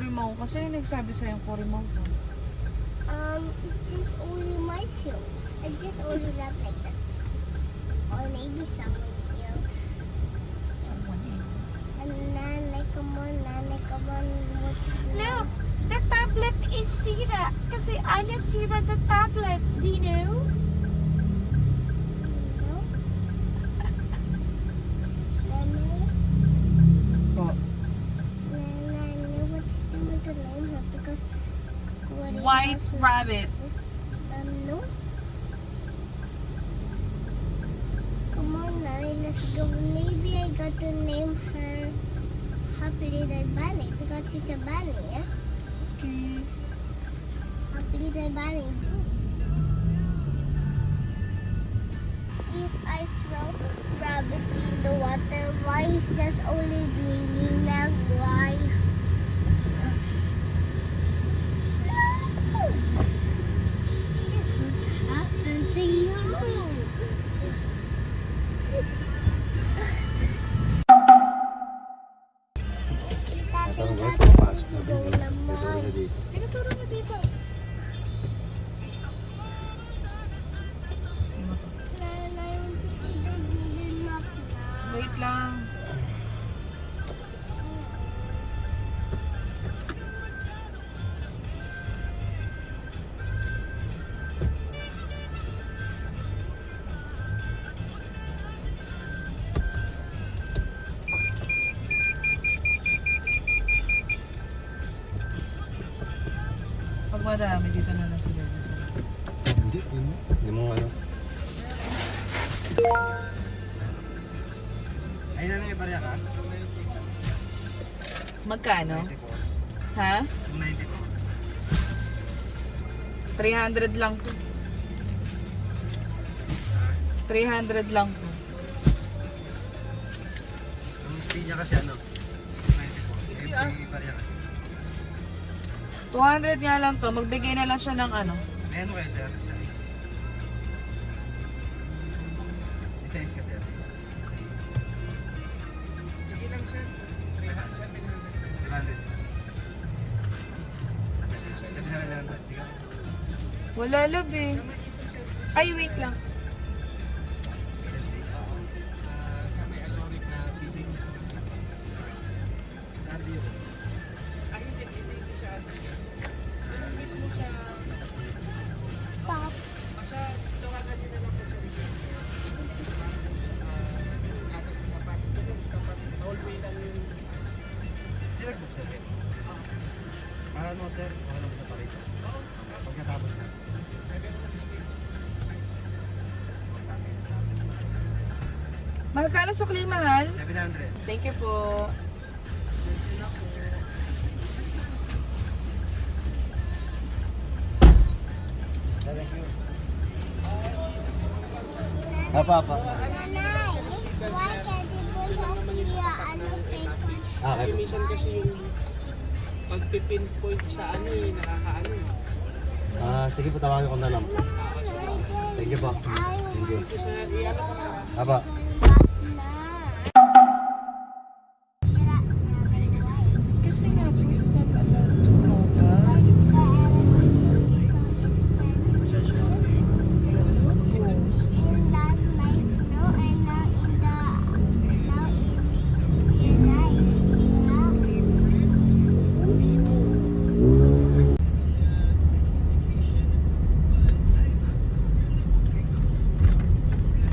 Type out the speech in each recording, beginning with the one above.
Kurimaw? Kasi yung nagsabi sa'yo yung Kurimaw ko. It's just only myself. I just only love like that. Or maybe someone else. Someone else. And Nana, come on, what's Look! The tablet is Sira. Kasi Alia Sira the tablet. Do you know? No? Nana? Po. Nana, what's the one to name her? Because what it White was- rabbit. No? Come on, Nana, let's go. Maybe I got to name her Happy Little Bunny because she's a bunny, yeah? Okay. Happy Little Bunny. If I throw rabbit in the water, why is just only drinking milk? Why? Just what happened to you? Tatanong ko, papasok na din. Go naman. Tuturo na dito. Tinuturo niya dito. Ano to? Nanay, I want to see the golden map now. Wait lang. Pag madami, dito na lang sila. Hindi, hindi mo ano. Ay, nanay, may barya ka? Magkano? Ha? 300 lang to. 300 lang to. Ang fee niya kasi ano? 94. May barya ka. 200 nga lang to. Magbigay na lang siya ng ano. May ano kayo, sir? Size ka, sir? Sige lang, sir. 300. Wala love eh. Ay, wait lang. Sa may aloric na bidding. Cardio. Ay, hindi siya. Ano mismo siya? Pop. Basta tawagan niyo na lang po sa reserve. Ato sa tapat. Doon sa tapat. Hallway lang yung... Direct book, sir. Para mo, sir. Para mo sa parito. Pagkatapos na. Magkano sukli, mahal? 700. Thank you po. Thank you. Apa. Nanay, why can't you put up here ano paper? Okay. Minsan kasi yung pagpipinpoint sa ano eh, nakakaano eh. Sige po, tawagan ko na lang. Thank you po. Thank you. Kasi iyan ako na. Apa. Kasi nga po, it's not allowed to know ba?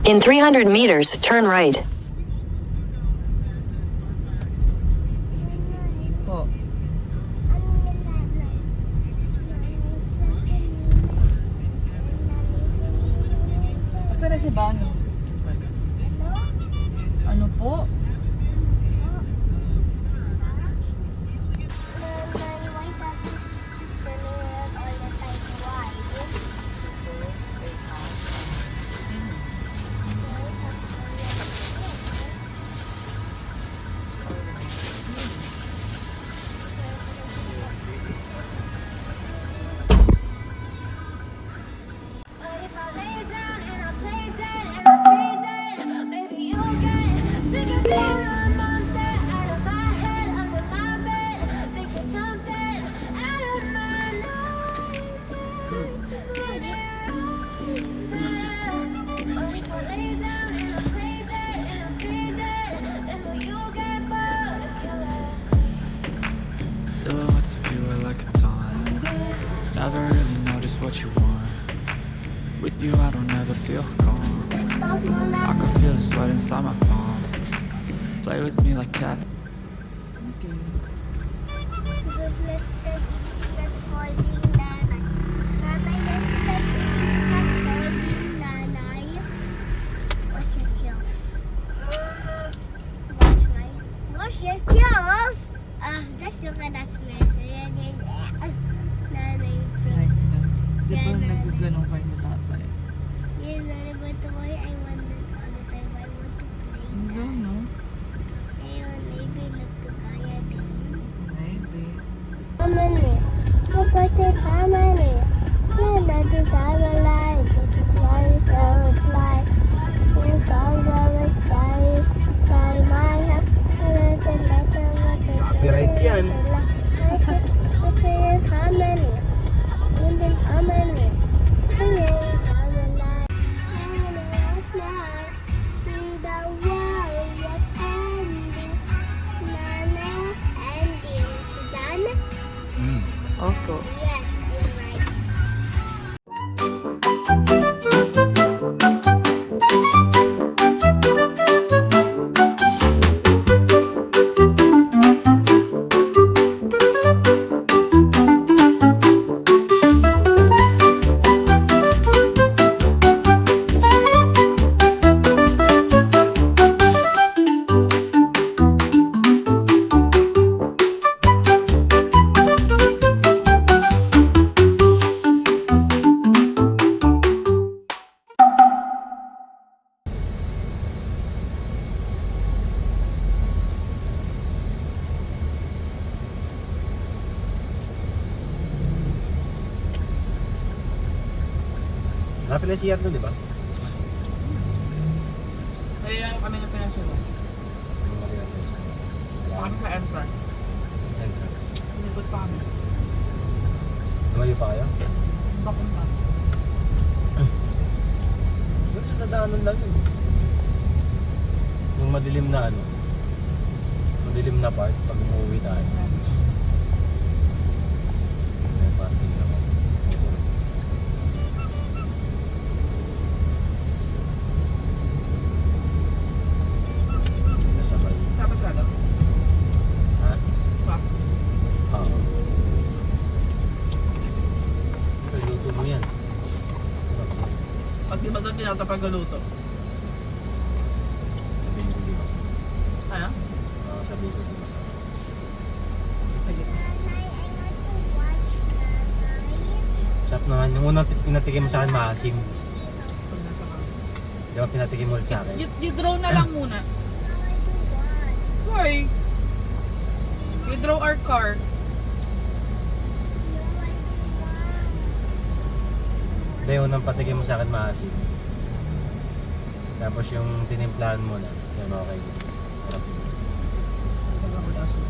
In 300 meters, turn right. Po. Saan na si Bano? Ano po? But if I lay down and I play dead and I what you want. With you I don't ever feel calm. Stop muna. I can feel the sweat inside my palm. Play with me like cat. Because let's not holding nanay. Nanay, let's not holding nanay. Watch yourself. Watch yourself. Just look at that mess. Nanay. Di ba nagaganon kayo ni tatay? Yeah, nanay, but why I want that all the time? I want to play. Hindi, no? Ayun, maybe nagtugaya din. Maybe. Harmony. Kapatid harmony. Yeah, that is our life. This is why it's our life. You come over, say my heart. Copyright yan. This is harmony. And then harmony. Harmony, harmony. Last night, the world was ending. Nana's ending. So done? Opo. Yes, you're right. Lapit na siya doon, di ba? Ayun lang kami na pinasulo. Kami sa entrance. Nilibot pa kami. Lumayo pa kayo? Bakit ba? Doon sa dadaanan lang yun. Yung madilim na ano. Madilim na part pag umuwi tayo. May parking naman. Nasabay. Tapos ano? Ha? Pa? Oo. Luto mo yan. Pag di masarap din ako tapag galuto. Sabihin ko di ba? Ano? Sabihin ko di ba sa Sige. Nanay, I want to watch Nanay. Sarap naman. Yung unang pinatikim mo sa akin maasim. Pag nasa kami. Di ba pinatikim mo ulit sa akin? You draw na lang muna. I want to watch. Why? You draw our car. Hindi, unang patikim mo sa akin maasim. Tapos yung tinimplahan mo na. Yan, okay. Sarap yun. Pag ako laso.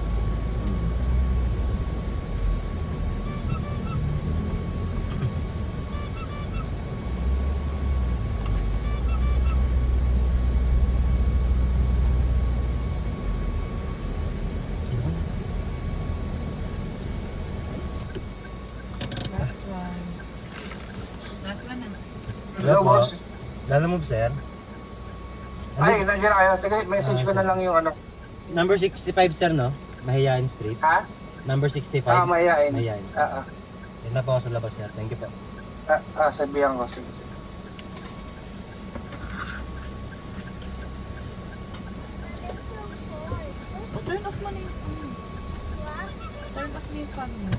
Last one. Last one na. Hello, boss. Lala mo, sir? Ay, nandiyan na kayo. Sige, message ko na lang yung ano. Number 65, sir, no? Mahiyain Street. Ha? Number 65. Mayayain. Mahiyain. Yan na po ako sa labas, sir. Thank you po. Sabihan ko. Sige, sige. Oh, turn off mo na yung fan. Turn off mo yung fan mo.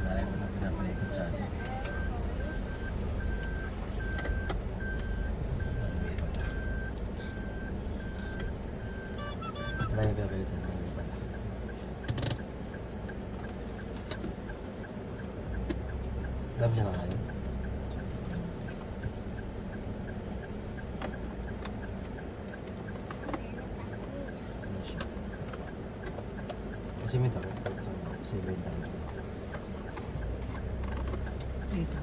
Dahil mo pinapalikod sa atin. Dahil ka kayo sa atin. Love niya na kayo? Kasi may takot sa iba yung takot. Dito.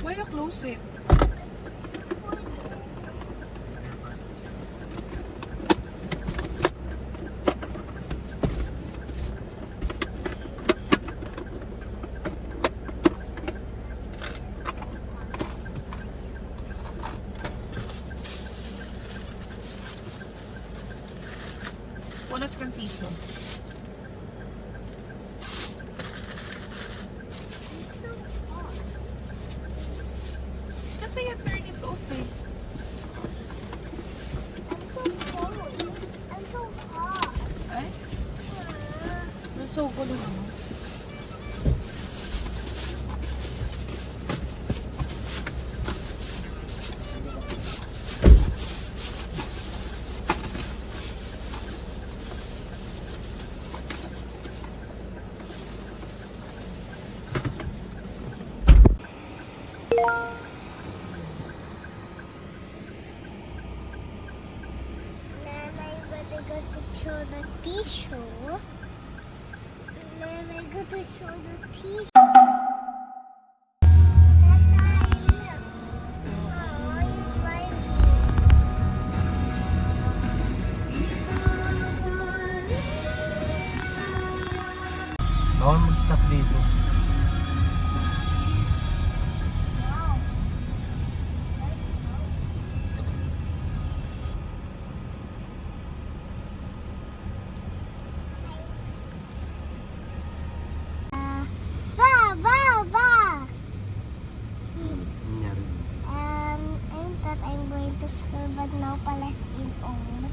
Why you close it? Punas kang tissue. Kasi you turn it off eh. I'm so cold. I'm so hot. Ay? So gulo naman. Nanay, but I got to show the tissue. Nanay, I got to show the tissue. Oh, you drive Bawal mag-stop dito. Wow. Ba, ba, ba. Nangyari. I thought I'm going to school, but now Palestine on.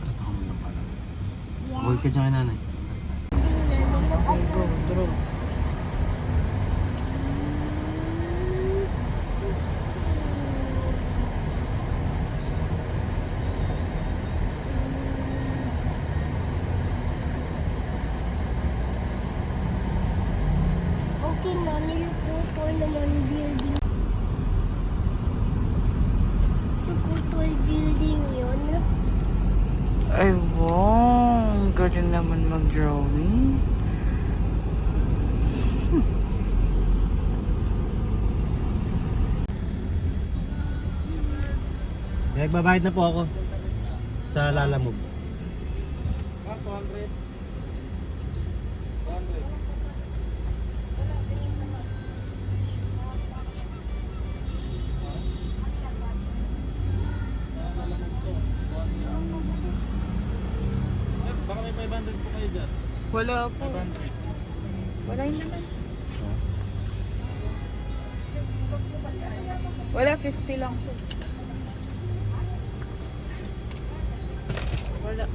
At ako mo lang pala. Yeah. Hold ka dyan kay nanay. Look at the Draw. okay na, niliputol naman building. Niliputol building yun. Ay, wow. Ang galing naman mag-drawing. Nagbabayad na po ako sa Lalamove. Baka may 500 po kayo dyan. Wala po. Wala yun naman. Wala, 50 lang po. Wala.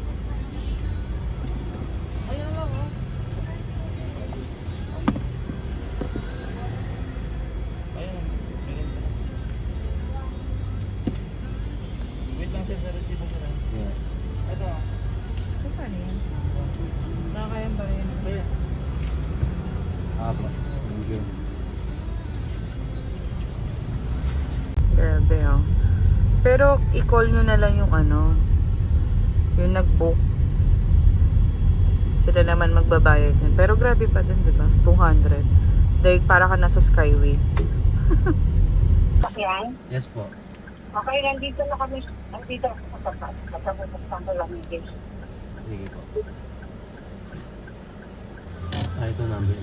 Ayun lang oh. Wait lang sir, sa resibo ko lang. Yeah. Ito. So, paano yan? Nakakayang ba rin? Apo. Thank you. Grabe oh. Pero i-call nyo na lang yung ano, yung nag-book. Sila naman magbabayad yan. Pero grabe pa din, di ba? 200. Dahil para ka nasa Skyway. Yan. Yes po. Okay, nandito na kami. Nandito ako sa tapat. Kasabot ko lang yung dish. Sige po. Ito number 8.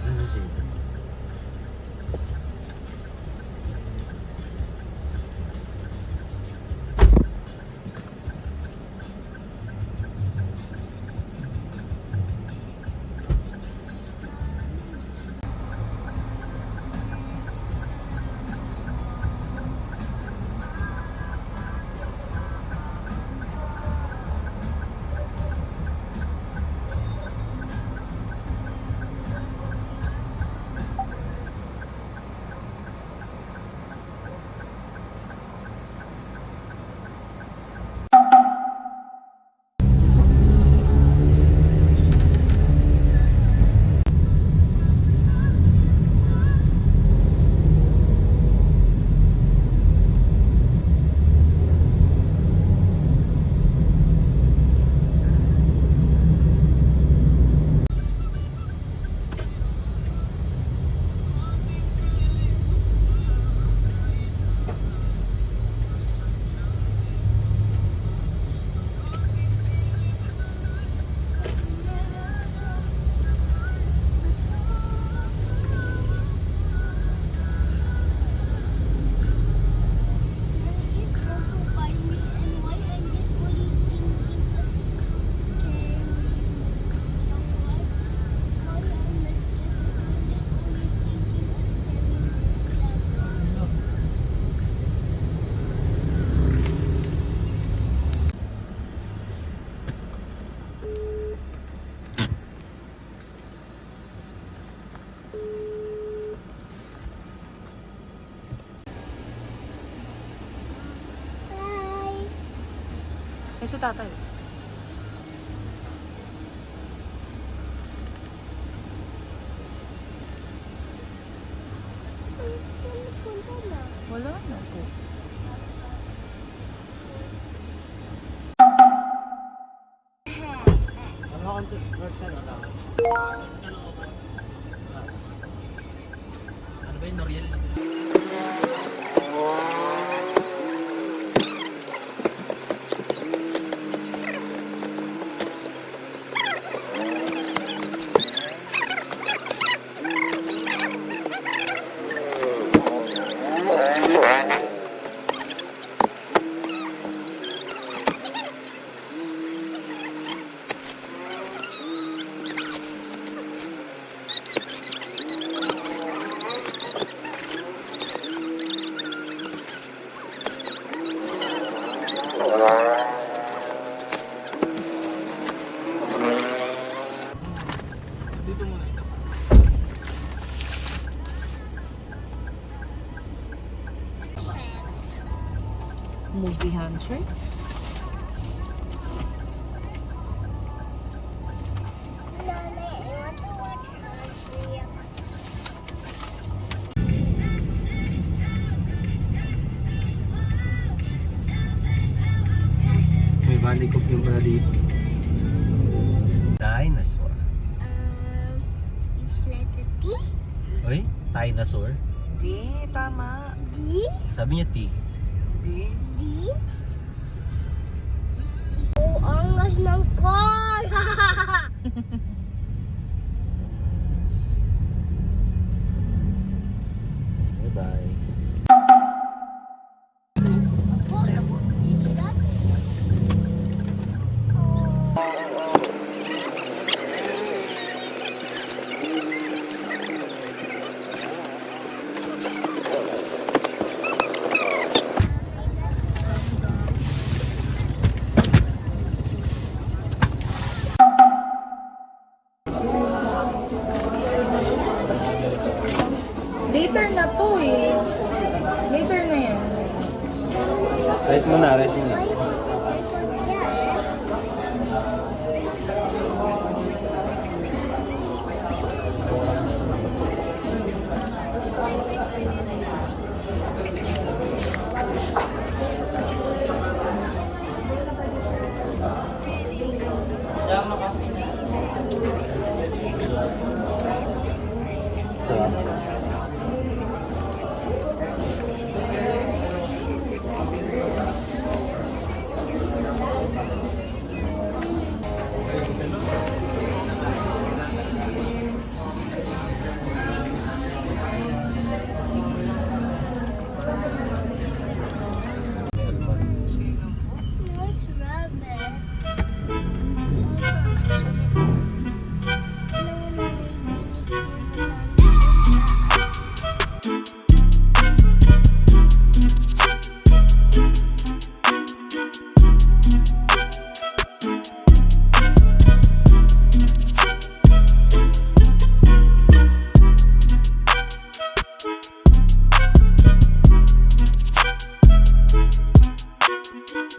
Ano siya? Eh, si tatay. Saan punta na? Wala na po. Ano ka sa person? Ano ba yun? Noriel? Dito muna isa pa. Movie handshakes. Nanay, I want to watch Handshakes. May balikop yung pala dito. Dinosaur. It's letter T. Oy, dinosaur. Di, tama. D. Sabi niya T. Di. D. Oh, angas ng car! Bye-bye. Oh, look, you see that? Later na to eh. Later na yan. Rest mo na, rest mo na. Nice rabbit. Thank you.